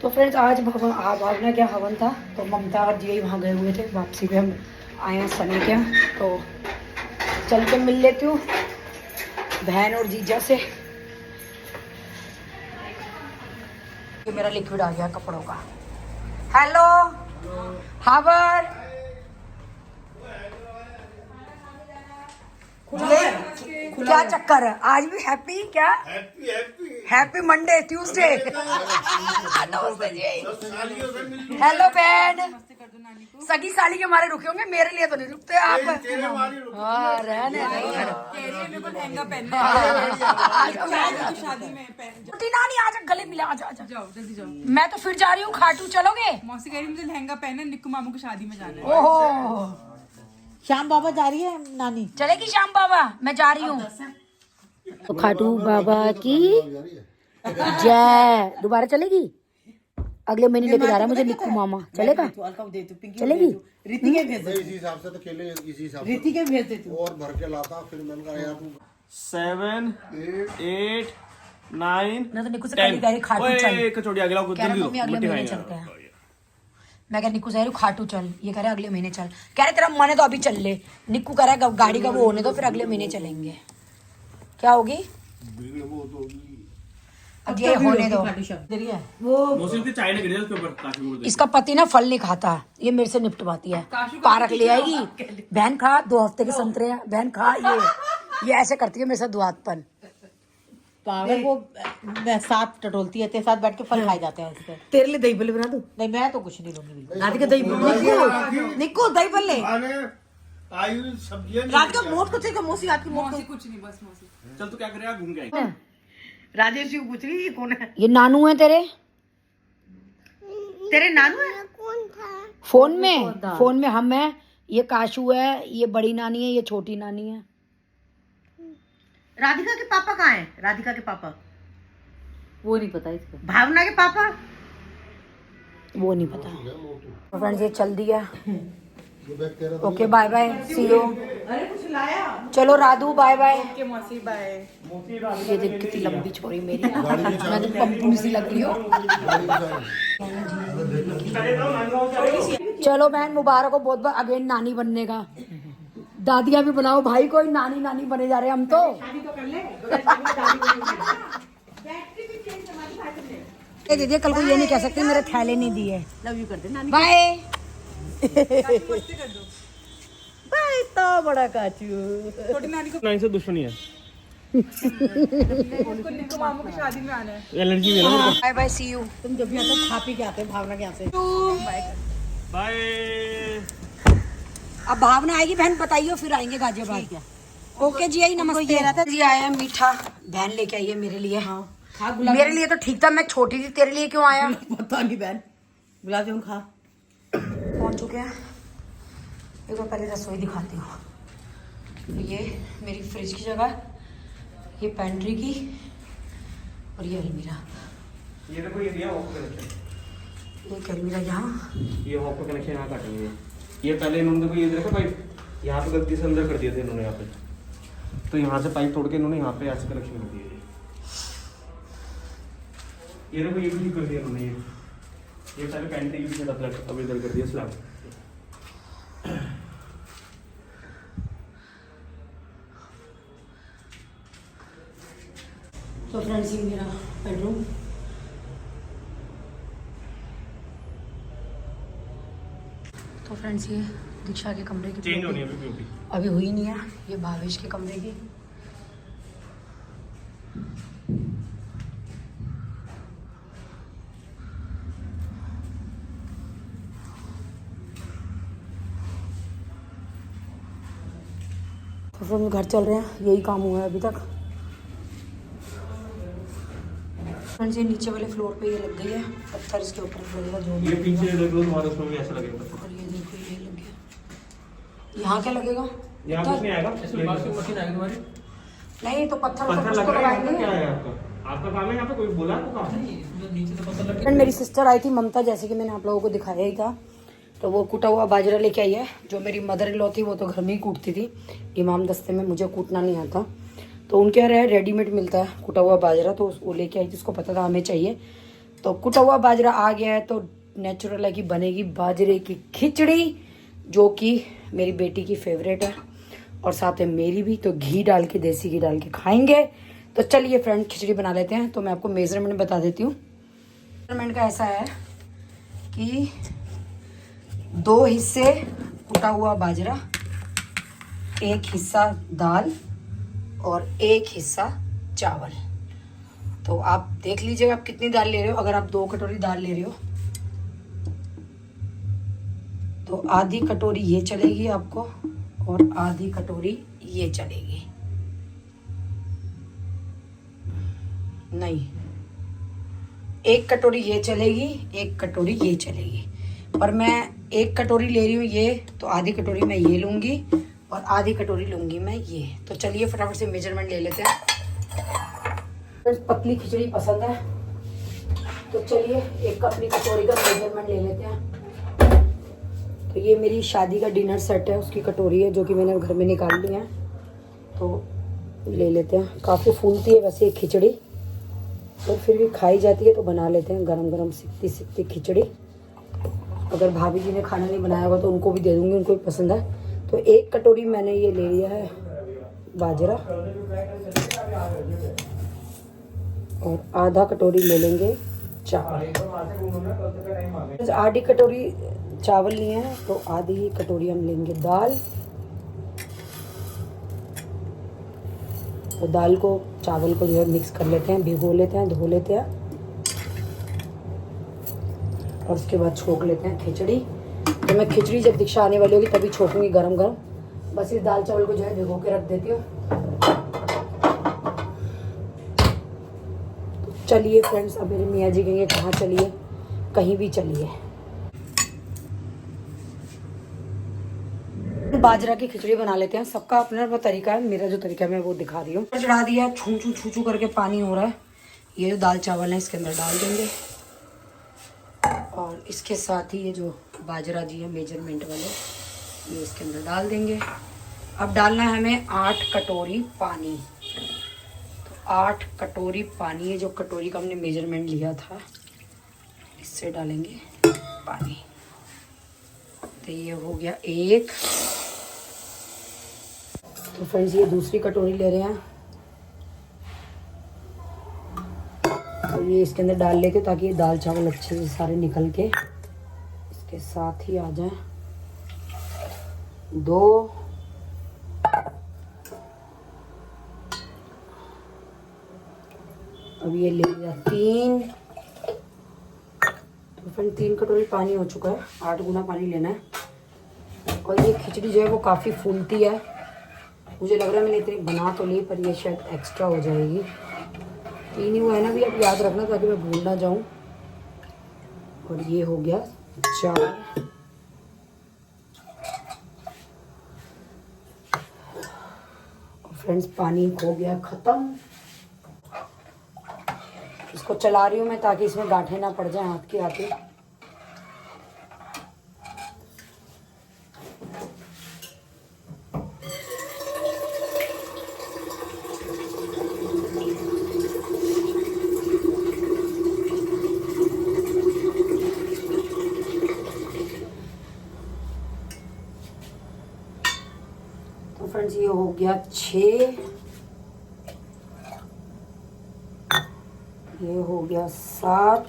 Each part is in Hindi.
तो फ्रेंड्स आज भावना क्या हवन था, तो ममता और जी वहाँ गए हुए थे, वापसी पे हम आए हैं सनी के यहाँ। तो चल के मिल लेती हूँ बहन और जीजा से। ये मेरा लिक्विड आ गया कपड़ों का। हेलो हावर, क्या चक्कर है आज भी? हैप्पी क्या? Happy happy happy Monday Tuesday. Hello बहन, सगी साली के मारे रुके होंगे, मेरे लिए तो नहीं रुकते आप। हाँ रहने छोटी नानी आजा, गले मिला, आजा आजा। जाओ जल्दी जाओ। मैं तो फिर जा रही हूँ खाटू, चलोगे? मौसी कह रही मुझे लहंगा पहनना, निक्कू मामू की शादी में जाना है। ओहो श्याम बाबा जा रही है नानी। चलेगी श्याम बाबा? मैं जा रही हूँ। तो खाटू बाबा की जय। दोबारा चलेगी? अगले महीने लेके जा रहा है मुझे निक्कू मामा। चलेगा? चलेगी? रीति के भेज दे, इसी हिसाब से तो खेले इसी हिसाब से रीति के भेज दे तू। और भर के लाता। फिर मैंने कहा यार तू 7 8 9 मैं तो निक्कू से कह रही खाटू चल। कचौड़ी अगला को कह रहा जल्दी मम्मी अगले मिट्टी महीने खाएंगे। चलते हैं। मैं कह निक्कू से कह रही हूँ खाटू चल, ये कह रहा है अगले महीने चल। कह रहे तेरा मन है तो अभी चल ले। निक्कू कह रहा है गाड़ी का वो होने दो, फिर अगले महीने चलेंगे। क्या होगी? अब ये होने दो। मौसम की चाय लग रही है उसके ऊपर काफी बोल इसका पति ना फल नहीं खाता, ये मेरे से निपटवाती है। पारक ले आएगी, बहन खा 2 हफ्ते के संतरे हैं, बहन खा। ये ऐसे करती है मेरे साथ दुआतपन। पागल वो साथ टटोलती है, तेरे साथ बैठ के फल खाए जाते हैं उसके। तेरे लिए दही बल्ले बना दूं? नहीं मैं तो कुछ नहीं लूंगी बिल्कुल। राधिका दही बल्ले, निक्कू दही बल्ले। आयु सब्जियां राधिका मोट कुछ है, मौसी आपकी मोट मौसी कुछ नहीं, बस मौसी। चल तू क्या करेगा, घूम के आएंगे। राजेश जी पूछ रही है ये कौन है? ये नानू है तेरे? तेरे नानू है? फोन में हम है, ये काशू है, ये बड़ी नानी है, ये छोटी नानी है। राधिका के पापा कहाँ है? राधिका के पापा वो नहीं पता इसको। भावना के पापा वो नहीं पता। तो फ्रेंड्स ये चल दिया। Okay bye bye, see you. अरे कुछ लाया। चलो राधू बाय बाय। के मौसी बाय। ये देख कितनी लंबी छोरी मेरी, मैं तो पंपुन सी लग रही हूँ। चलो बहन मुबारक हो बहुत बार अगेन नानी बनने का। दादियाँ भी बनाओ भाई, कोई नानी नानी बने जा रहे हैं हम तो। ये दीदी कल को ये नहीं कह सकती मेरे थैले नहीं दिए। लव यू कर दे नानी। बाय बाय तो बड़ा काचू। छोटी नानी को 9 से दुश्मनी है, उसको निक्कू मामू की शादी में आना है। एलर्जी है ना। Bye bye, see you. तुम जब भी आते हो खा पी के आते हो भावना के यहाँ से। बाय। अब भावना आएगी बहन बताइए, फिर आएंगे गाजियाबाद। ओके जी आई नमस्ते। जी आया मीठा, बहन लेके आई है मेरे लिए। खा गुलाब मेरे लिए तो ठीक था, मैं छोटी थी, तेरे लिए क्यों आया? पता नहीं बहन, गुलाब जामुन खा। पहुंच चुके हैं। एक बार पहले रसोई दिखाती हूँ। ये मेरी फ्रिज की जगह, ये पेंट्री की, और ये अलमीरा। ये देखो ये दिया हॉक कनेक्शन, एक अलमीरा यहाँ। ये हॉक का कनेक्शन यहाँ काटेंगे। ये पहले इन्होंने देखो ये देखो पाइप यहाँ पे गलती से अंदर कर दिए थे इन्होंने यहाँ पे, तो यहाँ से पाइप तोड़ के इन्होंने यहाँ पे ऐसे कनेक्शन कर दिए। ये देखो ये भी कर दिया इन्होंने, ये पहले पेंट्री की छत अब इधर कर दिया स्लैब। तो फ्रेंड्स ये मेरा बेडरूम। तो फ्रेंड्स ये दीक्षा के कमरे की चेंज होनी है अभी ब्यूटी। अभी हुई नहीं है। ये भावेश के कमरे की। तो फिर घर चल रहे हैं, यही काम हुआ है अभी तक। फ्रेंड्स ये नीचे वाले फ्लोर पे ये लग गई है, पत्थर इसके ऊपर लगेगा जो भी ये लगेगा। पीछे देख लो तुम्हारे, उसमें भी ऐसा लगेगा। और ये देखो ये लग गया। यहाँ क्या लगेगा? यहाँ कुछ नहीं आएगा, इसमें वॉशिंग मशीन आएगी तुम्हारी। नहीं तो पत्थर पत्थर कुछ लग तो रहा है। लगाएंगे। क्या है आपका? आपका काम है यहाँ पे, कोई बोला आपको काम? नीचे तो पत्थर लगे। फ्रेंड मेरी सिस्टर आई थी ममता, जैसे कि मैंने आप लोगों को दिखाया ही था। तो वो कूटा हुआ बाजरा लेके आई है। जो मेरी मदर इन लॉ थी वो तो घर में ही कूटती थी, इमाम दस्ते में मुझे कूटना नहीं आता। तो उनके यहाँ रेडीमेड मिलता है कूटा हुआ बाजरा, तो वो लेके आई थी, उसको पता था हमें चाहिए। तो कुटा हुआ बाजरा आ गया है तो नेचुरल है कि बनेगी बाजरे की खिचड़ी, जो कि मेरी बेटी की फेवरेट है और साथ में मेरी भी। तो घी डाल के, देसी घी डाल के खाएंगे। तो चलिए फ्रेंड, खिचड़ी बना लेते हैं। तो मैं आपको मेजरमेंट बता देती हूँ। मेजरमेंट का ऐसा है कि 2 हिस्से कुटा हुआ बाजरा, 1 हिस्सा दाल और 1 हिस्सा चावल। तो आप देख लीजिएगा आप कितनी दाल ले रहे हो। अगर आप 2 कटोरी दाल ले रहे हो तो आधी कटोरी ये चलेगी आपको और आधी कटोरी ये चलेगी। नहीं, 1 कटोरी ये चलेगी, 1 कटोरी ये चलेगी। पर मैं 1 कटोरी ले रही हूँ ये, तो आधी कटोरी मैं ये लूँगी और आधी कटोरी लूँगी मैं ये। तो चलिए फटाफट से मेजरमेंट ले लेते हैं। पतली खिचड़ी पसंद है तो चलिए एक अपनी कटोरी का मेजरमेंट ले लेते हैं। तो ये मेरी शादी का डिनर सेट है, उसकी कटोरी है जो कि मैंने घर में निकाल ली है। तो ले लेते हैं। काफ़ी फूलती है वैसे ये खिचड़ी, और फिर भी खाई जाती है तो बना लेते हैं गरम गरम सिकती सिकती खिचड़ी। अगर भाभी जी ने खाना नहीं बनाया होगा तो उनको भी दे दूँगी, उनको भी पसंद है। तो 1 कटोरी मैंने ये ले लिया है बाजरा और आधा कटोरी ले लेंगे चावल। आधी कटोरी चावल लिए हैं तो आधी ही कटोरी हम लेंगे दाल। तो दाल को, चावल को जो है मिक्स कर लेते हैं, भिगो लेते हैं, धो लेते हैं और उसके बाद छोंक लेते हैं खिचड़ी। तो मैं खिचड़ी जब दीक्षा आने वाली होगी तभी छोंकूंगी गरम गरम। बस इस दाल चावल को जो है भिगो के रख देती हूँ। चलिए फ्रेंड्स, अब मेरे मियाँ जी कहेंगे कहाँ चलिए, कहीं भी चलिए। बाजरा की खिचड़ी बना लेते हैं। सबका अपना अपना तरीका है, मेरा जो तरीका है मैं वो दिखा रही हूँ। चढ़ा दिया, छू छू छू छू करके पानी हो रहा है। ये जो दाल चावल है इसके अंदर डाल देंगे और इसके साथ ही ये जो बाजरा जी है मेजरमेंट वाले, ये इसके अंदर डाल देंगे। अब डालना है हमें 8 कटोरी पानी। 8 कटोरी पानी है, जो कटोरी का हमने मेजरमेंट लिया था, इससे डालेंगे पानी। तो ये हो गया 1। तो फ्रेंड्स ये दूसरी कटोरी ले रहे हैं, तो ये इसके अंदर डाल लेते ताकि ये दाल चावल अच्छे से सारे निकल के इसके साथ ही आ जाए। 2, अब ये ले लिया 3। तो फ्रेंड 3 कटोरी पानी हो चुका है, 8 गुना पानी लेना है। और ये खिचड़ी जो है वो काफ़ी फूलती है। मुझे लग रहा है मैंने इतनी बना तो ली पर ये शायद एक्स्ट्रा हो जाएगी। 3 ही हुआ है ना, भी अब याद रखना ताकि मैं भूल ना जाऊँ। और ये हो गया 4। फ्रेंड्स पानी हो गया ख़त्म। इसको चला रही हूँ मैं ताकि इसमें गांठें ना पड़ जाए हाथ के आते। तो फ्रेंड्स ये हो गया 6, ये हो गया 7,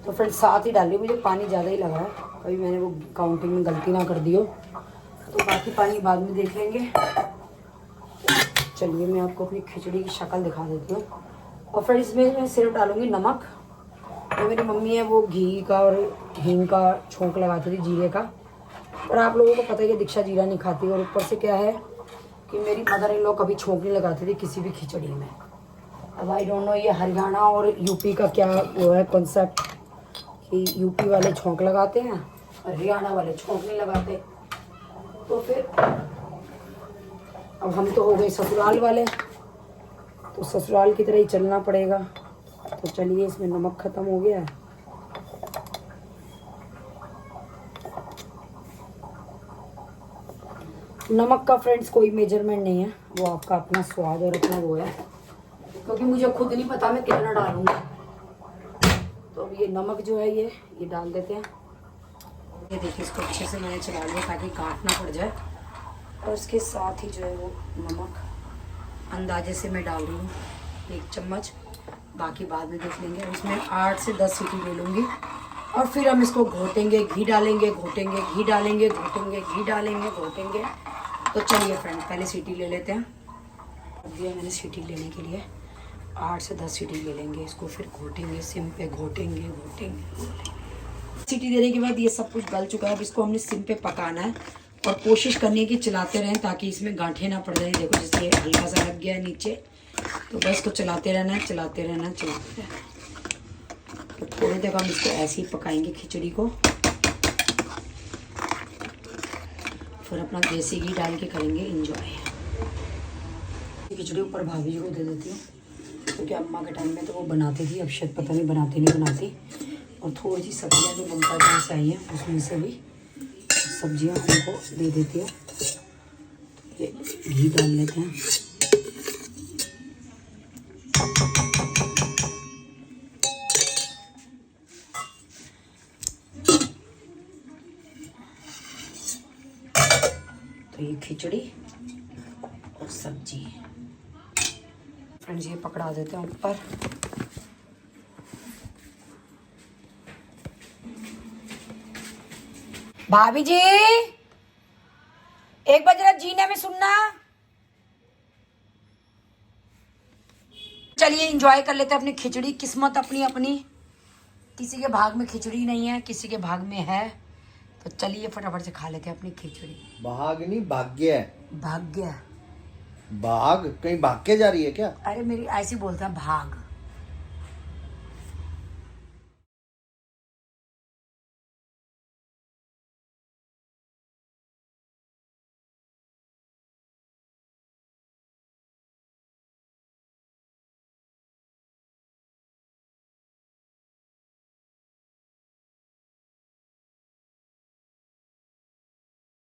तो फ्रेंड्स 7 ही डालिए, मुझे पानी ज़्यादा ही लगा है, कभी मैंने वो काउंटिंग में गलती ना कर दी हो। तो बाकी पानी बाद में देख लेंगे। चलिए मैं आपको अपनी खिचड़ी की शक्ल दिखा देती हूँ। और फ्रेंड्स इसमें मैं सिर्फ डालूँगी नमक। तो मेरी मम्मी है वो घी का और हींग का छोंक लगाती थी, जीरे का। पर आप लोगों को पता ही है दीक्षा जीरा नहीं खाती। और ऊपर से क्या है कि मेरी मदर इन लोग कभी छोंक नहीं लगाती थी किसी भी खिचड़ी में। अब आई डोंट नो ये हरियाणा और यूपी का क्या वो है कॉन्सेप्ट कि यूपी वाले छोंक लगाते हैं और हरियाणा वाले छोंक नहीं लगाते। तो फिर अब हम तो हो गए ससुराल वाले, तो ससुराल की तरह ही चलना पड़ेगा। तो चलिए इसमें नमक ख़त्म हो गया है। नमक का फ्रेंड्स कोई मेजरमेंट नहीं है, वो आपका अपना स्वाद और अपना वो है, क्योंकि मुझे खुद नहीं पता मैं कितना डालूंगी। तो अब ये नमक जो है ये डाल देते हैं। ये देखिए इसको अच्छे से मैंने चला लिया ताकि गांठ ना पड़ जाए। और उसके साथ ही जो है वो नमक अंदाजे से मैं डाल रही हूँ 1 चम्मच, बाकी बाद में देख लेंगे। इसमें 8 से 10 सीटी ले लूँगी और फिर हम इसको घोटेंगे, घी डालेंगे, घोटेंगे, घी डालेंगे, घोटेंगे, घी डालेंगे, घोटेंगे। तो चलिए फ्रेंड पहले सीटी ले लेते हैं। अब दिया मैंने सीटी लेने के लिए, 8 से 10 सीटी ले लेंगे, इसको फिर घोटेंगे, सिम पे घोटेंगे, घोटेंगे। सीटी देने के बाद ये सब कुछ गल चुका है। अब इसको हमने सिम पे पकाना है और कोशिश करनी है कि चलाते रहें ताकि इसमें गांठें ना पड़ जाए। देखो जैसे हल्का सा लग गया है नीचे, तो बस इसको चलाते रहना है, चलाते रहना, चलाते रहना। तो थोड़ी देर हम इसको ऐसे ही पकाएंगे खिचड़ी को, फिर अपना देसी घी डाल के करेंगे इंजॉय। खिचड़ी ऊपर भाभी जी को दे देती हूँ, क्योंकि अम्मा के टाइम में तो वो बनाती थी, अब शायद पता नहीं बनाती नहीं बनाती। और थोड़ी सी सब्जियाँ जो ममता जी से आई हैं उसमें से भी सब्जियाँ उनको दे देती हूँ। ये घी डाल लेते हैं। तो ये खिचड़ी और सब्जी फ्रेंड्स ये पकड़ा देते हैं ऊपर। भाभी जी एक बार जरा जीने में सुनना। चलिए एंजॉय कर लेते हैं अपनी खिचड़ी। किस्मत अपनी अपनी, किसी के भाग में खिचड़ी नहीं है, किसी के भाग में है। तो चलिए फटाफट से खा लेते हैं अपनी खिचड़ी। भाग नहीं भाग्य है। भाग्य भाग कहीं भाग के जा रही है क्या? अरे मेरी ऐसी बोलता है भाग।